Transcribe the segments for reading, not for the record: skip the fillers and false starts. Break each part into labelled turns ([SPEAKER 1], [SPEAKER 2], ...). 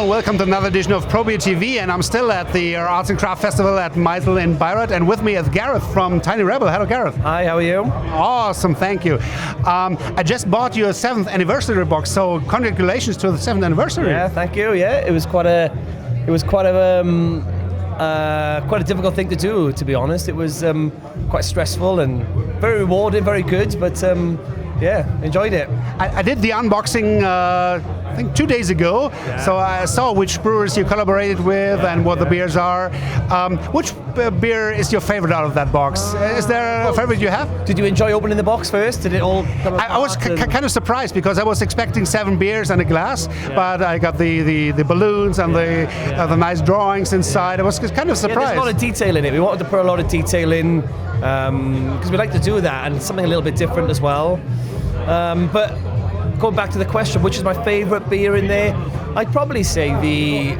[SPEAKER 1] Hello and welcome to another edition of Probier TV, and I'm still at the Arts and Craft Festival at Untitled in Bayreuth, and with me is Gareth from Tiny Rebel. Hello, Gareth.
[SPEAKER 2] Hi, how are you?
[SPEAKER 1] Awesome, thank you. I just bought you a 7th anniversary box, so congratulations to the 7th anniversary.
[SPEAKER 2] Yeah, thank you. Yeah, it was quite a difficult thing to do, to be honest. It was quite stressful and very rewarding, very good, but yeah, enjoyed it.
[SPEAKER 1] I did the unboxing, I think 2 days ago, so I saw which brewers you collaborated with and what the beers are. Which beer is your favorite out of that box? Is there a favorite you have?
[SPEAKER 2] Did you enjoy opening the box first? Did it all come apart?
[SPEAKER 1] I was kind of surprised because I was expecting 7 beers and a glass, but I got the balloons and the nice drawings inside. I was kind of surprised.
[SPEAKER 2] There's a lot of detail in it. We wanted to put a lot of detail in because we like to do that and something a little bit different as well. But going back to the question, which is my favourite beer in there? I'd probably say the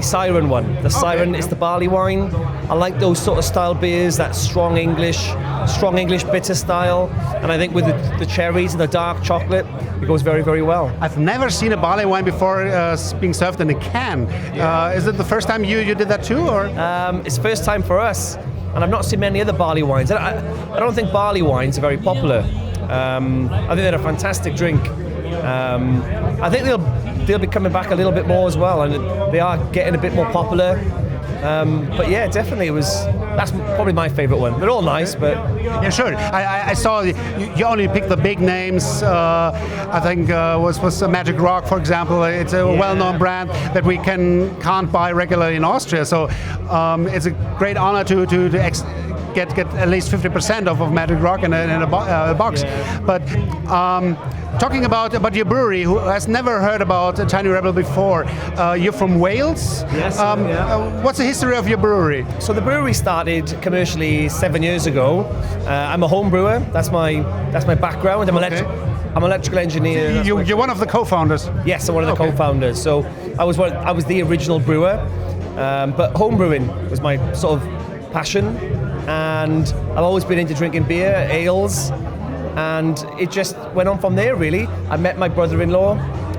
[SPEAKER 2] Siren one. The Siren is the barley wine. I like those sort of style beers, that strong English bitter style. And I think with the cherries and the dark chocolate, it goes very, very well.
[SPEAKER 1] I've never seen a barley wine before being served in a can. Is it the first time you did that too, or?
[SPEAKER 2] It's the first time for us, and I've not seen many other barley wines. I don't think barley wines are very popular. I think they're a fantastic drink. I think they'll be coming back a little bit more as well, and they are getting a bit more popular. But yeah, definitely that's probably my favourite one. They're all nice, but
[SPEAKER 1] yeah, sure. I saw you only picked the big names. I think was Magic Rock, for example. It's a well-known brand that we can't buy regularly in Austria. So it's a great honor to get at least 50% of Magic Rock in a box.
[SPEAKER 2] Yeah.
[SPEAKER 1] But talking about your brewery, who has never heard about Tiny Rebel before, you're from Wales.
[SPEAKER 2] Yes.
[SPEAKER 1] What's the history of your brewery?
[SPEAKER 2] So the brewery started commercially 7 years ago. I'm a home brewer. That's my background. I'm an electrical engineer.
[SPEAKER 1] You're one of the co-founders.
[SPEAKER 2] Yes, I'm one of the co-founders. So I was the original brewer, but home brewing was my sort of passion. And I've always been into drinking beer, ales, and it just went on from there, really. I met my brother-in-law,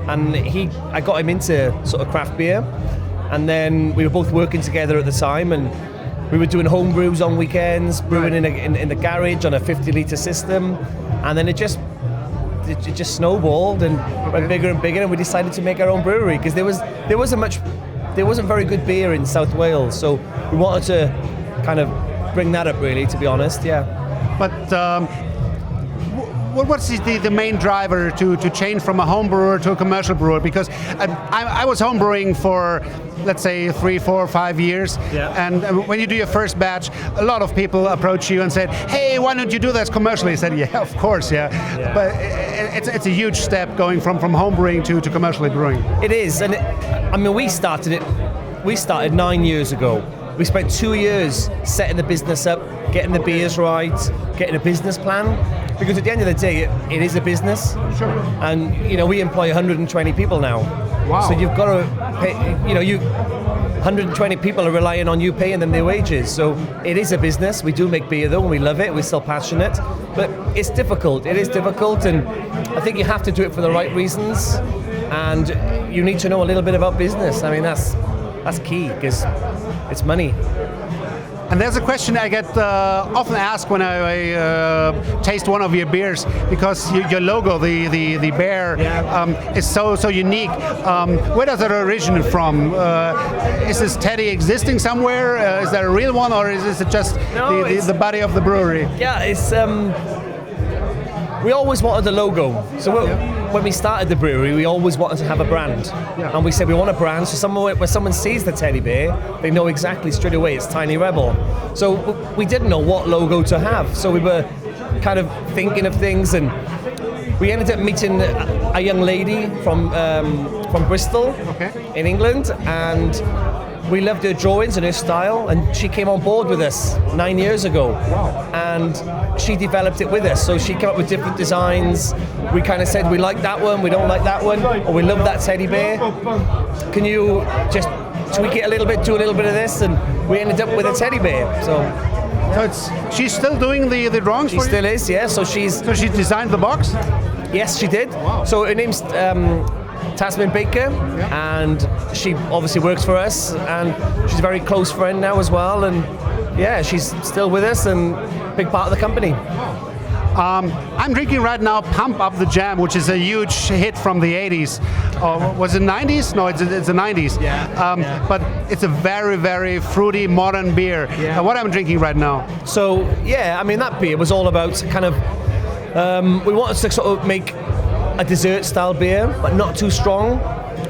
[SPEAKER 2] and I got him into sort of craft beer, and then we were both working together at the time, and we were doing home brews on weekends, brewing in the garage on a 50-litre system, and then it just snowballed and went bigger and bigger, and we decided to make our own brewery because there wasn't very good beer in South Wales, so we wanted to kind of bring that up, really, to be honest. Yeah.
[SPEAKER 1] But what's the main driver to change from a home brewer to a commercial brewer? Because I was home brewing for, let's say, 3, 4, 5 years.
[SPEAKER 2] Yeah.
[SPEAKER 1] And when you do your first batch, a lot of people approach you and said, "Hey, why don't you do this commercially?" I said, "Yeah, of course, yeah." But it's a huge step going from home brewing to commercially brewing.
[SPEAKER 2] It is, and we started 9 years ago. We spent 2 years setting the business up, getting the beers right, getting a business plan. Because at the end of the day, it is a business.
[SPEAKER 1] Sure.
[SPEAKER 2] And we employ 120 people now.
[SPEAKER 1] Wow.
[SPEAKER 2] So you've got to pay. 120 people are relying on you paying them their wages. So it is a business. We do make beer though, and we love it. We're still passionate, but it's difficult. It is difficult, and I think you have to do it for the right reasons. And you need to know a little bit about business. I mean, that's key because it's money.
[SPEAKER 1] And there's a question I get often asked when I taste one of your beers, because your logo, the bear, is so unique. Where does it originate from? Is this teddy existing somewhere? Is there a real one, or is it just the body of the brewery?
[SPEAKER 2] Yeah, it's. We always wanted a logo. So when we started the brewery, we always wanted to have a brand. Yeah. And we said we want a brand, so when someone sees the teddy bear, they know exactly straight away it's Tiny Rebel. So we didn't know what logo to have. So we were kind of thinking of things, and we ended up meeting a young lady from Bristol in England, and we loved her drawings and her style, and she came on board with us 9 years ago.
[SPEAKER 1] Wow.
[SPEAKER 2] And she developed it with us. So she came up with different designs. We kind of said, we like that one, we don't like that one, or we love that teddy bear. Can you just tweak it a little bit, do a little bit of this? And we ended up with a teddy bear. So
[SPEAKER 1] she's still doing the drawings for you?
[SPEAKER 2] She still is, yeah. So she
[SPEAKER 1] designed the box?
[SPEAKER 2] Yes, she did.
[SPEAKER 1] Wow.
[SPEAKER 2] So her name's Tasman Baker, and she obviously works for us, and she's a very close friend now as well, and yeah, she's still with us and big part of the company.
[SPEAKER 1] I'm drinking right now Pump Up the Jam, which is a huge hit from the 80s. Was it 90s? No, it's the 90s. But it's a very, very fruity, modern beer. What I'm drinking right now.
[SPEAKER 2] So, yeah, I mean, that beer was all about kind of, we wanted to sort of make a dessert-style beer, but not too strong.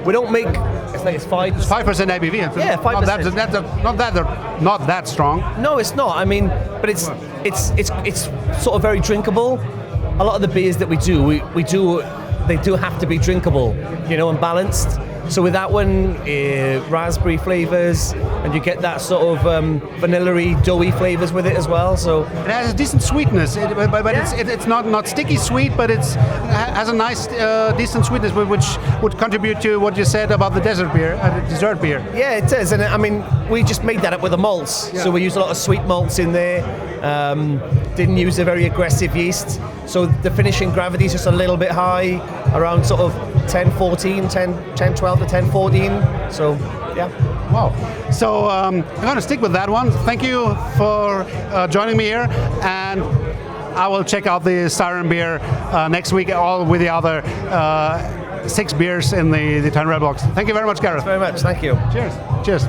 [SPEAKER 2] We don't make, it's 5%
[SPEAKER 1] ABV.
[SPEAKER 2] Yeah,
[SPEAKER 1] 5%. Not that strong.
[SPEAKER 2] No, it's not. I mean, but it's sort of very drinkable. A lot of the beers that we do, they do have to be drinkable, you know, and balanced. So with that one, raspberry flavors, and you get that sort of vanilla-y, doughy flavors with it as well. So
[SPEAKER 1] it has a decent sweetness, but it's not sticky sweet, but it has a nice, decent sweetness, which would contribute to what you said about the dessert beer.
[SPEAKER 2] Yeah, it does, and I mean, we just made that up with the malts. So we used a lot of sweet malts in there. Didn't use a very aggressive yeast, so the finishing gravity is just a little bit high, around sort of 10-12 to 10-14. So yeah.
[SPEAKER 1] Wow. So I'm going to stick with that one. Thank you for joining me here, and I will check out the Siren beer next week, all with the other 6 beers in the 10 Red Box. Thank you very much, Gareth.
[SPEAKER 2] Thanks very much. Thank you.
[SPEAKER 1] Cheers.